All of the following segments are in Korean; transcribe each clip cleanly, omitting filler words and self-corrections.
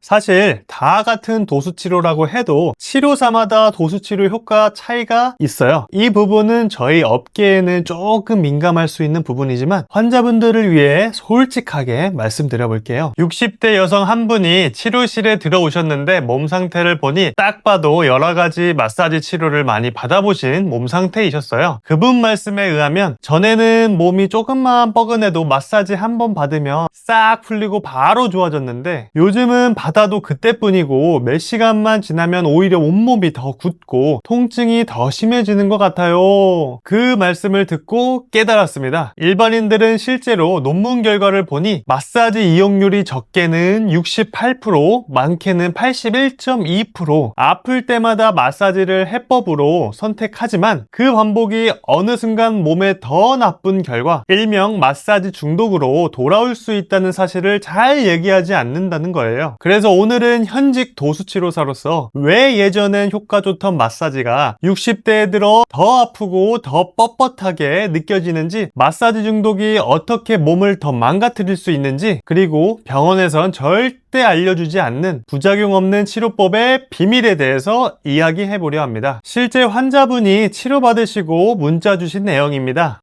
사실 다 같은 도수치료라고 해도 치료사마다 도수치료 효과 차이가 있어요. 이 부분은 저희 업계에는 조금 민감할 수 있는 부분이지만 환자분들을 위해 솔직하게 말씀드려 볼게요. 60대 여성 한 분이 치료실에 들어오셨는데 몸 상태를 보니 딱 봐도 여러 가지 마사지 치료를 많이 받아보신 몸 상태이셨어요. 그분 말씀에 의하면 전에는 몸이 조금만 뻐근해도 마사지 한 번 받으면 싹 풀리고 바로 좋아졌는데 요즘은 받아도 그때뿐이고 몇 시간만 지나면 오히려 온몸이 더 굳고 통증이 더 심해지는 것 같아요. 그 말씀을 듣고 깨달았습니다. 일반인들은 실제로 논문 결과를 보니 마사지 이용률이 적게는 68%, 많게는 81.2%, 아플 때마다 마사지를 해법으로 선택하지만 그 반복이 어느 순간 몸에 더 나쁜 결과, 일명 마사지 중독으로 돌아올 수 있다는 사실을 잘 얘기하지 않는다는 거예요. 그래서 오늘은 현직 도수치료사로서 왜 예전엔 효과 좋던 마사지가 60대에 들어 더 아프고 더 뻣뻣하게 느껴지는지, 마사지 중독이 어떻게 몸을 더 망가뜨릴 수 있는지, 그리고 병원에선 절대 알려주지 않는 부작용 없는 치료법의 비밀에 대해서 이야기해 보려 합니다. 실제 환자분이 치료받으시고 문자 주신 내용입니다.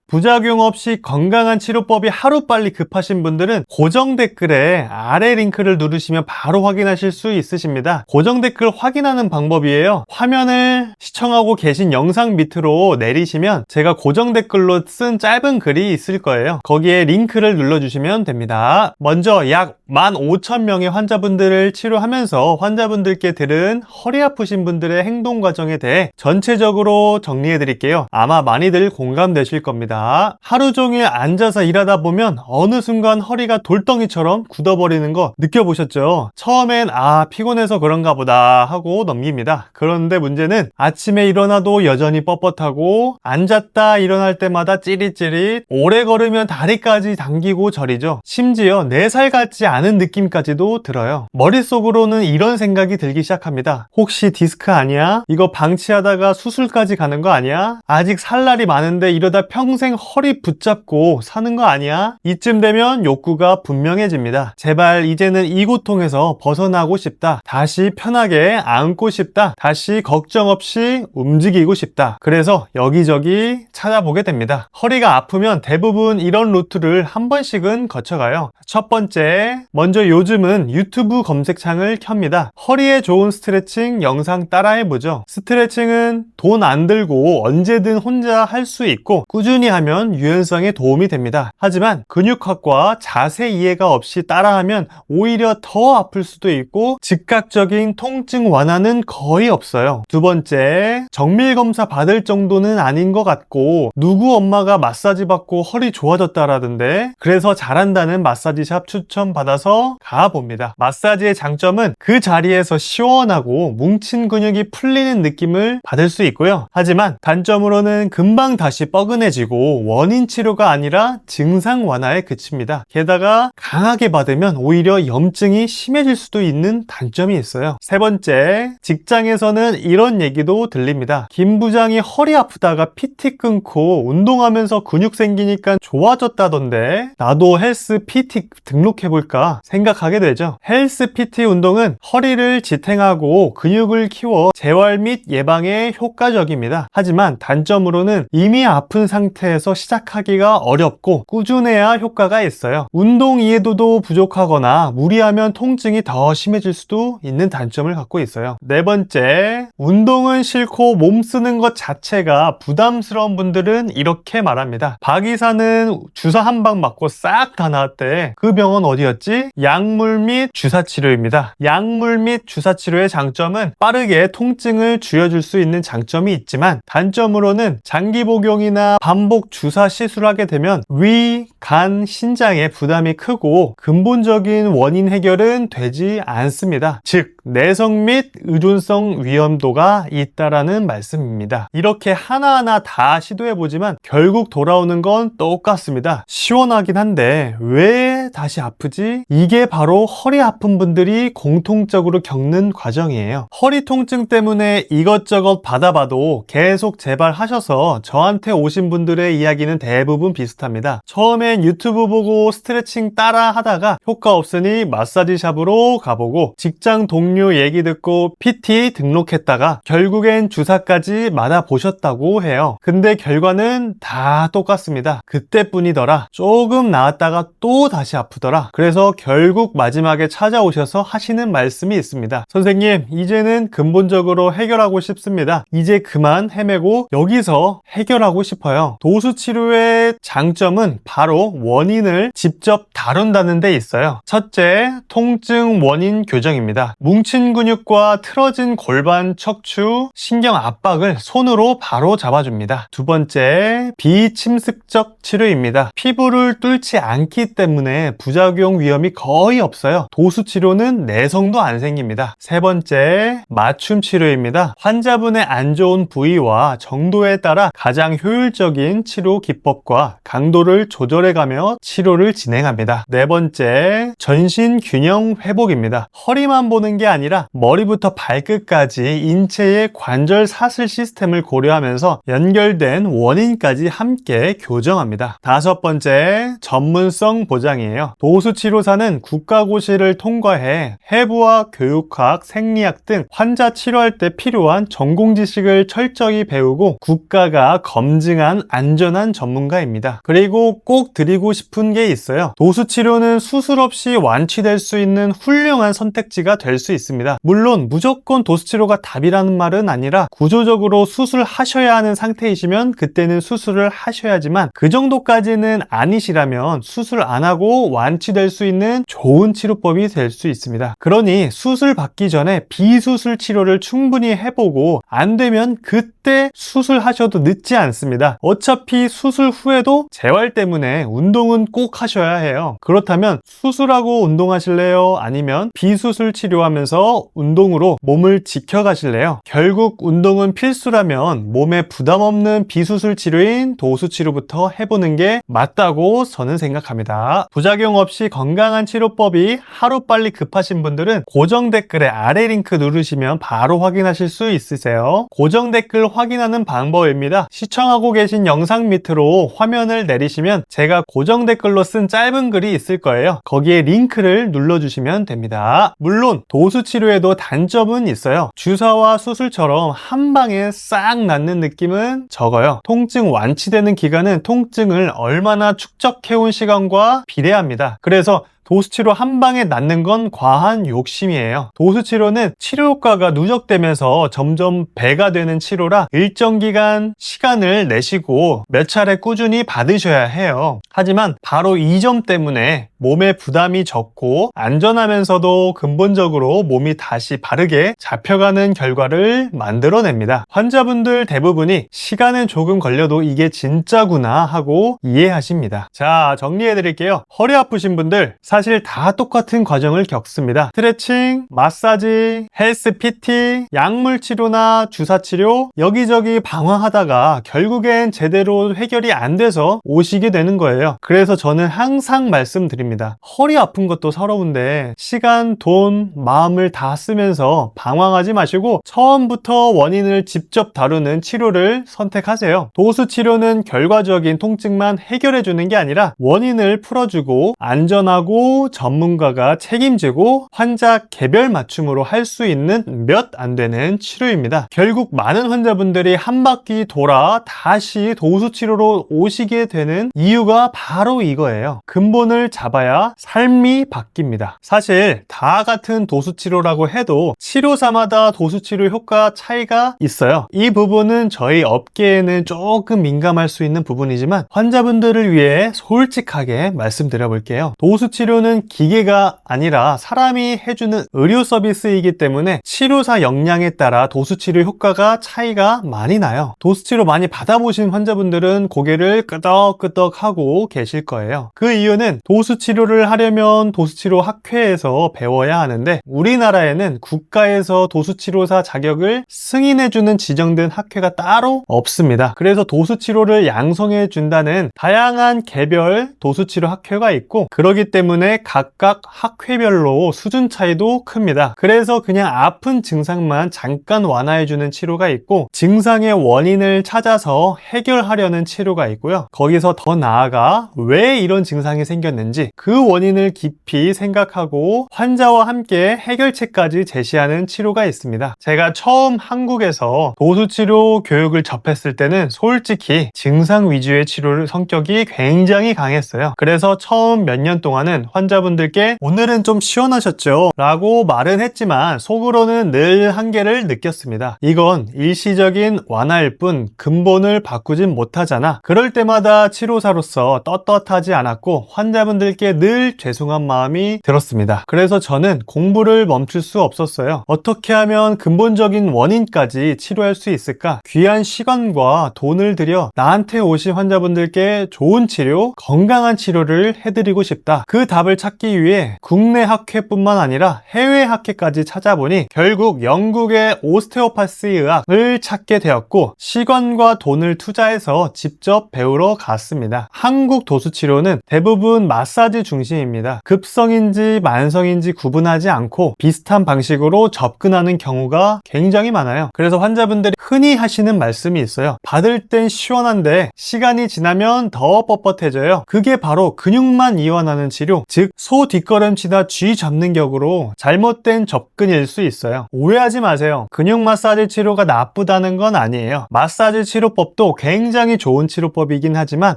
부작용 없이 건강한 치료법이 하루빨리 급하신 분들은 고정 댓글에 아래 링크를 누르시면 바로 확인하실 수 있으십니다. 고정 댓글 확인하는 방법이에요. 화면을 시청하고 계신 영상 밑으로 내리시면 제가 고정 댓글로 쓴 짧은 글이 있을 거예요. 거기에 링크를 눌러주시면 됩니다. 먼저 약 15,000명의 환자분들을 치료하면서 환자분들께 들은 허리 아프신 분들의 행동 과정에 대해 전체적으로 정리해 드릴게요. 아마 많이들 공감되실 겁니다. 하루 종일 앉아서 일하다 보면 어느 순간 허리가 돌덩이처럼 굳어버리는 거 느껴보셨죠? 처음엔 피곤해서 그런가 보다 하고 넘깁니다. 그런데 문제는 아침에 일어나도 여전히 뻣뻣하고 앉았다 일어날 때마다 찌릿찌릿, 오래 걸으면 다리까지 당기고 저리죠. 심지어 4살 같지 않은 느낌까지도 들어요. 머릿속으로는 이런 생각이 들기 시작합니다. 혹시 디스크 아니야? 이거 방치하다가 수술까지 가는 거 아니야? 아직 살 날이 많은데 이러다 평생 허리 붙잡고 사는 거 아니야? 이쯤 되면 욕구가 분명해집니다. 제발 이제는 이 고통에서 벗어나고 싶다. 다시 편하게 앉고 싶다. 다시 걱정 없이 움직이고 싶다. 그래서 여기저기 찾아보게 됩니다. 허리가 아프면 대부분 이런 루트를 한 번씩은 거쳐가요. 첫 번째, 먼저 요즘은 유튜브 검색창을 켭니다. 허리에 좋은 스트레칭 영상 따라해보죠. 스트레칭은 돈 안 들고 언제든 혼자 할 수 있고 꾸준히 하면 유연성에 도움이 됩니다. 하지만 근육학과 자세 이해가 없이 따라하면 오히려 더 아플 수도 있고 즉각적인 통증 완화는 거의 없어요. 두 번째, 정밀검사 받을 정도는 아닌 것 같고 누구 엄마가 마사지 받고 허리 좋아졌다라던데 그래서 잘한다는 마사지샵 추천받아서 가봅니다. 마사지의 장점은 그 자리에서 시원하고 뭉친 근육이 풀리는 느낌을 받을 수 있고요. 하지만 단점으로는 금방 다시 뻐근해지고 원인 치료가 아니라 증상 완화에 그칩니다. 게다가 강하게 받으면 오히려 염증이 심해질 수도 있는 단점이 있어요. 세 번째, 직장에서는 이런 얘기도 들립니다. 김 부장이 허리 아프다가 PT 끊고 운동하면서 근육 생기니까 좋아졌다던데 나도 헬스 PT 등록해볼까 생각하게 되죠. 헬스 PT 운동은 허리를 지탱하고 근육을 키워 재활 및 예방에 효과적입니다. 하지만 단점으로는 이미 아픈 상태에서 시작하기가 어렵고 꾸준해야 효과가 있어요. 운동 이해도도 부족하거나 무리하면 통증이 더 심해질 수도 있는 단점을 갖고 있어요. 네 번째, 운동은 싫고 몸 쓰는 것 자체가 부담스러운 분들은 이렇게 말합니다. 박 의사는 주사 한 방 맞고 싹 다 나았대. 그 병원 어디였지? 약물 및 주사 치료입니다. 약물 및 주사 치료의 장점은 빠르게 통증을 줄여줄 수 있는 장점이 있지만 단점으로는 장기 복용이나 반복 주사 시술하게 되면 위, 간, 신장에 부담이 크고 근본적인 원인 해결은 되지 않습니다. 즉 내성 및 의존성 위험도가 있다라는 말씀입니다. 이렇게 하나하나 다 시도해보지만 결국 돌아오는 건 똑같습니다. 시원하긴 한데 왜 다시 아프지? 이게 바로 허리 아픈 분들이 공통적으로 겪는 과정이에요. 허리 통증 때문에 이것저것 받아봐도 계속 재발하셔서 저한테 오신 분들의 분들의 이야기는 대부분 비슷합니다. 처음엔 유튜브 보고 스트레칭 따라 하다가 효과 없으니 마사지 샵으로 가보고 직장 동료 얘기 듣고 PT 등록했다가 결국엔 주사까지 맞아보셨다고 해요. 근데 결과는 다 똑같습니다. 그때뿐이더라. 조금 나았다가 또 다시 아프더라. 그래서 결국 마지막에 찾아오셔서 하시는 말씀이 있습니다. 선생님, 이제는 근본적으로 해결하고 싶습니다. 이제 그만 헤매고 여기서 해결하고 싶어요. 도수치료의 장점은 바로 원인을 직접 다룬다는 데 있어요. 첫째, 통증 원인 교정입니다. 뭉친 근육과 틀어진 골반, 척추, 신경 압박을 손으로 바로 잡아줍니다. 두 번째, 비침습적 치료입니다. 피부를 뚫지 않기 때문에 부작용 위험이 거의 없어요. 도수치료는 내성도 안 생깁니다. 세 번째, 맞춤 치료입니다. 환자분의 안 좋은 부위와 정도에 따라 가장 효율적인 치료 기법과 강도를 조절해가며 치료를 진행합니다. 네 번째, 전신 균형 회복입니다. 허리만 보는 게 아니라 머리부터 발끝까지 인체의 관절 사슬 시스템을 고려하면서 연결된 원인까지 함께 교정합니다. 다섯 번째, 전문성 보장이에요. 도수치료사는 국가고시를 통과해 해부학, 교육학, 생리학 등 환자 치료할 때 필요한 전공 지식을 철저히 배우고 국가가 검증한 안전한 전문가입니다. 그리고 꼭 드리고 싶은 게 있어요. 도수치료는 수술 없이 완치될 수 있는 훌륭한 선택지가 될 수 있습니다. 물론 무조건 도수치료가 답이라는 말은 아니라 구조적으로 수술하셔야 하는 상태이시면 그때는 수술을 하셔야지만 그 정도까지는 아니시라면 수술 안 하고 완치될 수 있는 좋은 치료법이 될 수 있습니다. 그러니 수술 받기 전에 비수술 치료를 충분히 해보고 안 되면 그때 수술하셔도 늦지 않습니다. 어차피 수술 후에도 재활 때문에 운동은 꼭 하셔야 해요. 그렇다면 수술하고 운동하실래요? 아니면 비수술 치료하면서 운동으로 몸을 지켜가실래요? 결국 운동은 필수라면 몸에 부담 없는 비수술 치료인 도수 치료부터 해보는 게 맞다고 저는 생각합니다. 부작용 없이 건강한 치료법이 하루빨리 급하신 분들은 고정 댓글에 아래 링크 누르시면 바로 확인하실 수 있으세요. 고정 댓글 확인하는 방법입니다. 시청하고 계신 영상 밑으로 화면을 내리시면 제가 고정 댓글로 쓴 짧은 글이 있을 거예요. 거기에 링크를 눌러주시면 됩니다. 물론 도수 치료에도 단점은 있어요. 주사와 수술처럼 한 방에 싹 낫는 느낌은 적어요. 통증 완치되는 기간은 통증을 얼마나 축적해온 시간과 비례합니다. 그래서 도수치료 한 방에 낫는 건 과한 욕심이에요. 도수치료는 치료 효과가 누적되면서 점점 배가 되는 치료라 일정 기간 시간을 내시고 몇 차례 꾸준히 받으셔야 해요. 하지만 바로 이 점 때문에 몸에 부담이 적고 안전하면서도 근본적으로 몸이 다시 바르게 잡혀가는 결과를 만들어냅니다. 환자분들 대부분이 시간은 조금 걸려도 이게 진짜구나 하고 이해하십니다. 자, 정리해드릴게요. 허리 아프신 분들 사실 다 똑같은 과정을 겪습니다. 스트레칭, 마사지, 헬스 PT, 약물 치료나 주사 치료 여기저기 방황하다가 결국엔 제대로 해결이 안 돼서 오시게 되는 거예요. 그래서 저는 항상 말씀드립니다. 허리 아픈 것도 서러운데 시간, 돈, 마음을 다 쓰면서 방황하지 마시고 처음부터 원인을 직접 다루는 치료를 선택하세요. 도수 치료는 결과적인 통증만 해결해 주는 게 아니라 원인을 풀어주고 안전하고 전문가가 책임지고 환자 개별 맞춤으로 할 수 있는 몇 안 되는 치료입니다. 결국 많은 환자분들이 한 바퀴 돌아 다시 도수 치료로 오시게 되는 이유가 바로 이거예요. 근본을 잡아야 삶이 바뀝니다. 사실 다 같은 도수치료라고 해도 치료사마다 도수치료 효과 차이가 있어요. 이 부분은 저희 업계에는 조금 민감할 수 있는 부분이지만 환자분들을 위해 솔직하게 말씀드려 볼게요. 도수치료는 기계가 아니라 사람이 해주는 의료 서비스이기 때문에 치료사 역량에 따라 도수치료 효과가 차이가 많이 나요. 도수치료 많이 받아보신 환자분들은 고개를 끄덕끄덕 하고 계실 거예요. 그 이유는 도수치료 치료를 하려면 도수치료 학회에서 배워야 하는데 우리나라에는 국가에서 도수치료사 자격을 승인해주는 지정된 학회가 따로 없습니다. 그래서 도수치료를 양성해준다는 다양한 개별 도수치료 학회가 있고 그러기 때문에 각각 학회별로 수준 차이도 큽니다. 그래서 그냥 아픈 증상만 잠깐 완화해주는 치료가 있고 증상의 원인을 찾아서 해결하려는 치료가 있고요. 거기서 더 나아가 왜 이런 증상이 생겼는지 그 원인을 깊이 생각하고 환자와 함께 해결책까지 제시하는 치료가 있습니다. 제가 처음 한국에서 도수치료 교육을 접했을 때는 솔직히 증상 위주의 치료를 성격이 굉장히 강했어요. 그래서 처음 몇 년 동안은 환자분들께 오늘은 좀 시원하셨죠? 라고 말은 했지만 속으로는 늘 한계를 느꼈습니다. 이건 일시적인 완화일 뿐 근본을 바꾸진 못하잖아. 그럴 때마다 치료사로서 떳떳하지 않았고 환자분들께 늘 죄송한 마음이 들었습니다. 그래서 저는 공부를 멈출 수 없었어요. 어떻게 하면 근본적인 원인까지 치료할 수 있을까? 귀한 시간과 돈을 들여 나한테 오신 환자분들께 좋은 치료, 건강한 치료를 해드리고 싶다. 그 답을 찾기 위해 국내 학회뿐만 아니라 해외 학회까지 찾아보니 결국 영국의 오스테오파시 의학을 찾게 되었고 시간과 돈을 투자해서 직접 배우러 갔습니다. 한국 도수치료는 대부분 마사지 중심입니다. 급성인지 만성인지 구분하지 않고 비슷한 방식으로 접근하는 경우가 굉장히 많아요. 그래서 환자분들이 흔히 하시는 말씀이 있어요. 받을 땐 시원한데 시간이 지나면 더 뻣뻣해져요. 그게 바로 근육만 이완하는 치료, 즉 소 뒷걸음치다 쥐 잡는 격으로 잘못된 접근일 수 있어요. 오해하지 마세요. 근육 마사지 치료가 나쁘다는 건 아니에요. 마사지 치료법도 굉장히 좋은 치료법이긴 하지만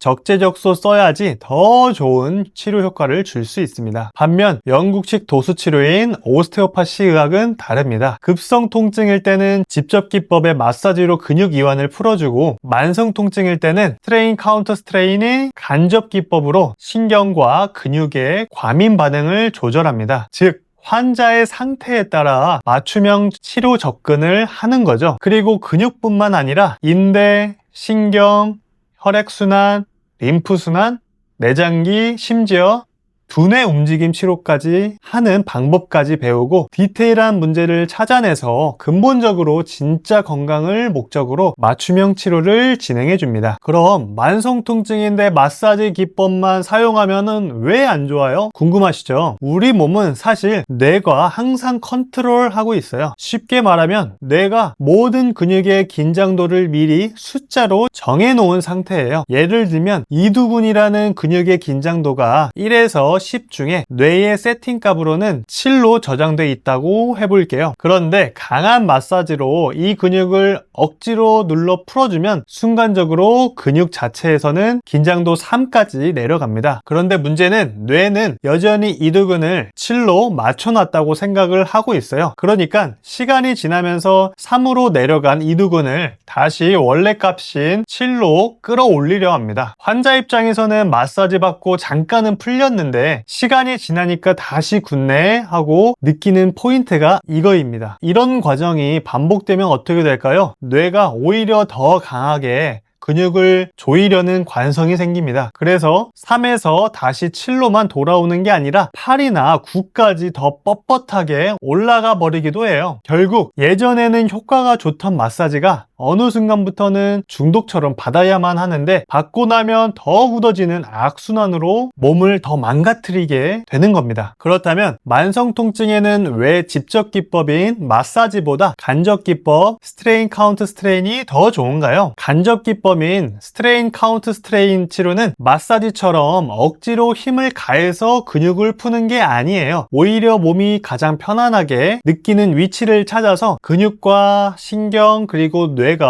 적재적소 써야지 더 좋은 치료 효과를 줄 수 있습니다. 반면 영국식 도수치료인 오스테오파시 의학은 다릅니다. 급성 통증일 때는 집접기법의 마사지로 근육 이완을 풀어주고 만성 통증일 때는 스트레인 카운터 스트레인의 간접기법으로 신경과 근육의 과민 반응을 조절합니다. 즉 환자의 상태에 따라 맞춤형 치료 접근을 하는 거죠. 그리고 근육뿐만 아니라 인대, 신경, 혈액순환, 림프순환, 내장기, 심지어 두뇌 움직임 치료까지 하는 방법까지 배우고 디테일한 문제를 찾아내서 근본적으로 진짜 건강을 목적으로 맞춤형 치료를 진행해 줍니다. 그럼 만성 통증인데 마사지 기법만 사용하면은 왜 안 좋아요? 궁금하시죠? 우리 몸은 사실 뇌가 항상 컨트롤하고 있어요. 쉽게 말하면 뇌가 모든 근육의 긴장도를 미리 숫자로 정해놓은 상태예요. 예를 들면 이두근이라는 근육의 긴장도가 1에서 10 중에 뇌의 세팅값으로는 7로 저장돼 있다고 해볼게요. 그런데 강한 마사지로 이 근육을 억지로 눌러 풀어주면 순간적으로 근육 자체에서는 긴장도 3까지 내려갑니다. 그런데 문제는 뇌는 여전히 이두근을 7로 맞춰놨다고 생각을 하고 있어요. 그러니까 시간이 지나면서 3으로 내려간 이두근을 다시 원래 값인 7로 끌어올리려 합니다. 환자 입장에서는 마사지 받고 잠깐은 풀렸는데 시간이 지나니까 다시 굳네 하고 느끼는 포인트가 이거입니다. 이런 과정이 반복되면 어떻게 될까요? 뇌가 오히려 더 강하게 근육을 조이려는 관성이 생깁니다. 그래서 3에서 다시 7로만 돌아오는 게 아니라 8이나 9까지 더 뻣뻣하게 올라가 버리기도 해요. 결국 예전에는 효과가 좋던 마사지가 어느 순간부터는 중독처럼 받아야만 하는데 받고 나면 더 굳어지는 악순환으로 몸을 더 망가뜨리게 되는 겁니다. 그렇다면 만성 통증에는 왜 집접기법인 마사지보다 간접기법 스트레인 카운트 스트레인이 더 좋은가요? 간접기법인 스트레인 카운트 스트레인 치료는 마사지처럼 억지로 힘을 가해서 근육을 푸는 게 아니에요. 오히려 몸이 가장 편안하게 느끼는 위치를 찾아서 근육과 신경 그리고 뇌가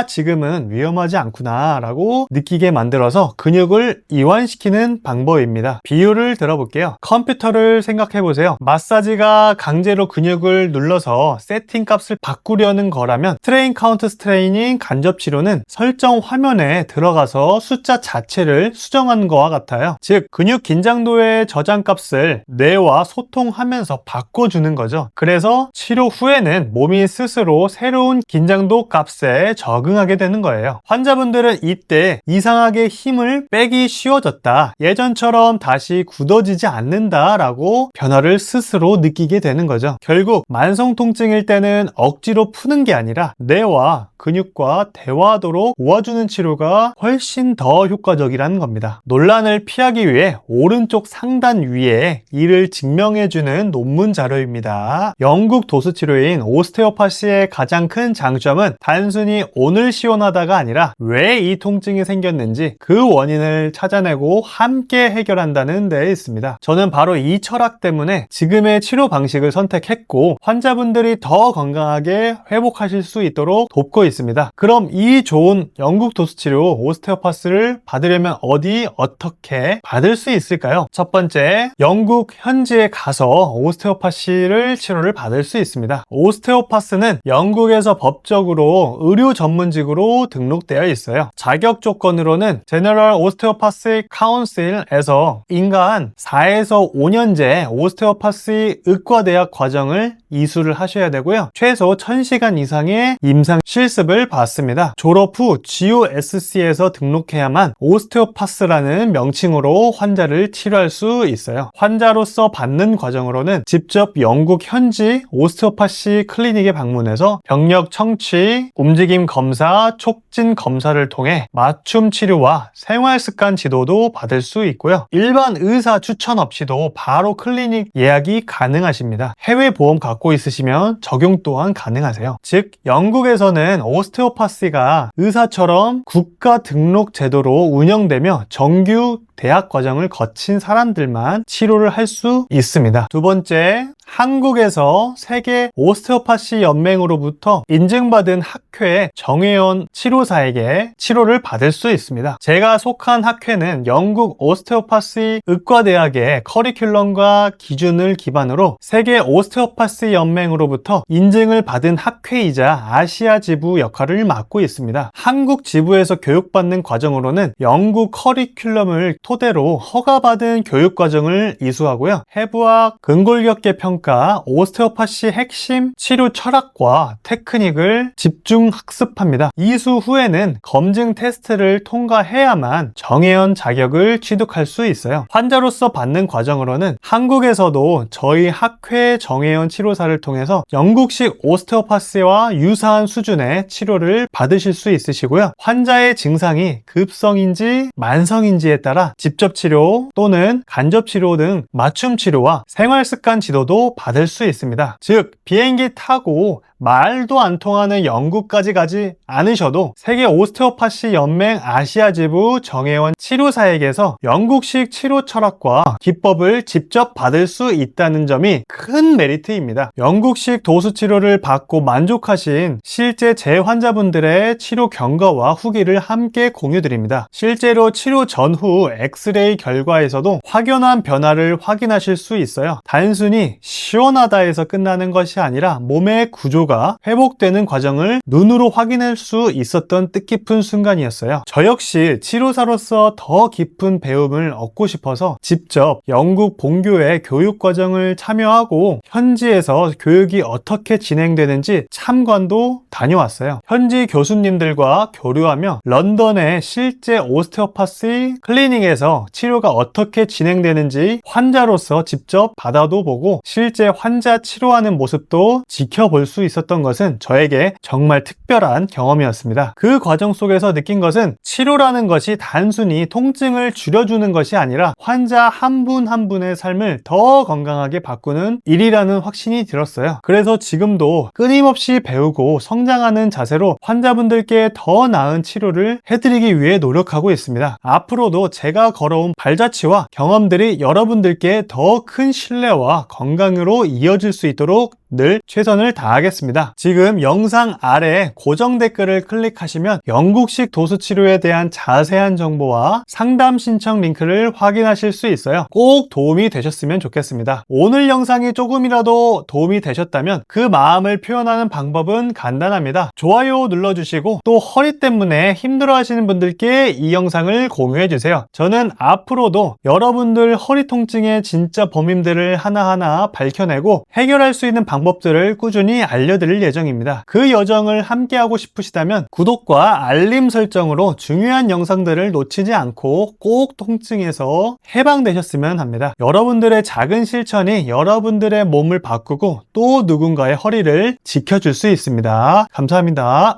지금은 위험하지 않구나 라고 느끼게 만들어서 근육을 이완시키는 방법입니다. 비유를 들어볼게요. 컴퓨터를 생각해 보세요. 마사지가 강제로 근육을 눌러서 세팅 값을 바꾸려는 거라면 스트레인 카운트 스트레인인 간접 치료는 설정 화면에 들어가서 숫자 자체를 수정하는 것과 같아요. 즉 근육 긴장도의 저장값을 뇌와 소통하면서 바꿔주는 거죠. 그래서 치료 후에는 몸이 스스로 새로운 긴장도 값에 적응하게 되는 거예요. 환자분들은 이때 이상하게 힘을 빼기 쉬워졌다, 예전처럼 다시 굳어지지 않는다 라고 변화를 스스로 느끼게 되는 거죠. 결국 만성 통증일 때는 억지로 푸는 게 아니라 뇌와 근육과 대화하도록 도와주는 치료가 훨씬 더 효과적이라는 겁니다. 논란을 피하기 위해 오른쪽 상단 위에 이를 증명해주는 논문 자료입니다. 영국 도수치료인 오스테오파시의 가장 큰 장점은 단순히 오늘 시원하다가 아니라 왜 이 통증이 생겼는지 그 원인을 찾아내고 함께 해결한다는 데에 있습니다. 저는 바로 이 철학 때문에 지금의 치료 방식을 선택했고 환자분들이 더 건강하게 회복하실 수 있도록 돕고 있습니다. 그럼 이 좋은 영국 도수치료 오스테오파스를 받으려면 어떻게 받을 수 있을까요? 첫 번째, 영국 현지에 가서 오스테오파시를 치료를 받을 수 있습니다. 오스테오파스는 영국에서 법적으로 의료 전문직으로 등록되어 있어요. 자격 조건으로는 General Osteopathic Council에서 인간 4에서 5년제 오스테오파시 의과대학 과정을 이수를 하셔야 되고요. 최소 1000시간 이상의 임상 실습을 받습니다. 졸업 후 GOSC에서 등록해야만 오스테오파스라는 명칭으로 환자를 치료할 수 있어요. 환자로서 받는 과정으로는 직접 영국 현지 오스테오파시 클리닉에 방문해서 병력 청취, 움직임 검사, 촉진 검사를 통해 맞춤 치료와 생활 습관 지도도 받을 수 있고요. 일반 의사 추천 없이도 바로 클리닉 예약이 가능하십니다. 해외 보험 갖고 있으시면 적용 또한 가능하세요. 즉 영국에서는 오스테오파시가 의사처럼 국가 등록 제도로 운영되며 정규 대학 과정을 거친 사람들만 치료를 할 수 있습니다. 두 번째, 한국에서 세계 오스테오파시 연맹으로부터 인증받은 학회의 정회원 치료사에게 치료를 받을 수 있습니다. 제가 속한 학회는 영국 오스테오파시 의과대학의 커리큘럼과 기준을 기반으로 세계 오스테오파시 연맹으로부터 인증을 받은 학회이자 아시아 지부 역할을 맡고 있습니다. 한국 지부에서 교육받는 과정으로는 영국 커리큘럼을 토대로 허가받은 교육과정을 이수하고요. 해부학, 근골격계 평가, 오스테오파시 핵심 치료 철학과 테크닉을 집중 학습합니다. 이수 후에는 검증 테스트를 통과해야만 정회원 자격을 취득할 수 있어요. 환자로서 받는 과정으로는 한국에서도 저희 학회 정회원 치료사를 통해서 영국식 오스테오파시와 유사한 수준의 치료를 받으실 수 있으시고요. 환자의 증상이 급성인지 만성인지에 따라 직접 치료 또는 간접 치료 등 맞춤 치료와 생활 습관 지도도 받을 수 있습니다. 즉 비행기 타고 말도 안 통하는 영국까지 가지 않으셔도 세계 오스테오파시 연맹 아시아 지부 정회원 치료사에게서 영국식 치료 철학과 기법을 직접 받을 수 있다는 점이 큰 메리트입니다. 영국식 도수 치료를 받고 만족하신 실제 제 환자분들의 치료 경과와 후기를 함께 공유드립니다. 실제로 치료 전후 엑스레이 결과에서도 확연한 변화를 확인하실 수 있어요. 단순히 시원하다 해서 끝나는 것이 아니라 몸의 구조가 회복되는 과정을 눈으로 확인할 수 있었던 뜻깊은 순간이었어요. 저 역시 치료사로서 더 깊은 배움을 얻고 싶어서 직접 영국 본교의 교육 과정을 참여하고 현지에서 교육이 어떻게 진행되는지 참관도 다녀왔어요. 현지 교수님들과 교류하며 런던의 실제 오스테오파시 클리닉에서 치료가 어떻게 진행되는지 환자로서 직접 받아도 보고 실제 환자 치료하는 모습도 지켜볼 수 있었던 것은 저에게 정말 특별한 경험이었습니다. 그 과정 속에서 느낀 것은 치료라는 것이 단순히 통증을 줄여주는 것이 아니라 환자 한 분 한 분의 삶을 더 건강하게 바꾸는 일이라는 확신이 들었어요. 그래서 지금도 끊임없이 배우고 성장하는 자세로 환자분들께 더 나은 치료를 해드리기 위해 노력하고 있습니다. 앞으로도 제가 걸어온 발자취와 경험들이 여러분들께 더 큰 신뢰와 건강으로 이어질 수 있도록 늘 최선을 다하겠습니다. 지금 영상 아래 고정 댓글을 클릭하시면 영국식 도수 치료에 대한 자세한 정보와 상담 신청 링크를 확인하실 수 있어요. 꼭 도움이 되셨으면 좋겠습니다. 오늘 영상이 조금이라도 도움이 되셨다면 그 마음을 표현하는 방법은 간단합니다. 좋아요 눌러주시고 또 허리 때문에 힘들어하시는 분들께 이 영상을 공유해주세요. 저는 앞으로도 여러분들 허리 통증의 진짜 범인들을 하나하나 밝혀내고 해결할 수 있는 방법들을 꾸준히 알려드릴 예정입니다. 그 여정을 함께하고 싶으시다면 구독과 알림 설정으로 중요한 영상들을 놓치지 않고 꼭 통증에서 해방되셨으면 합니다. 여러분들의 작은 실천이 여러분들의 몸을 바꾸고 또 누군가의 허리를 지켜줄 수 있습니다. 감사합니다.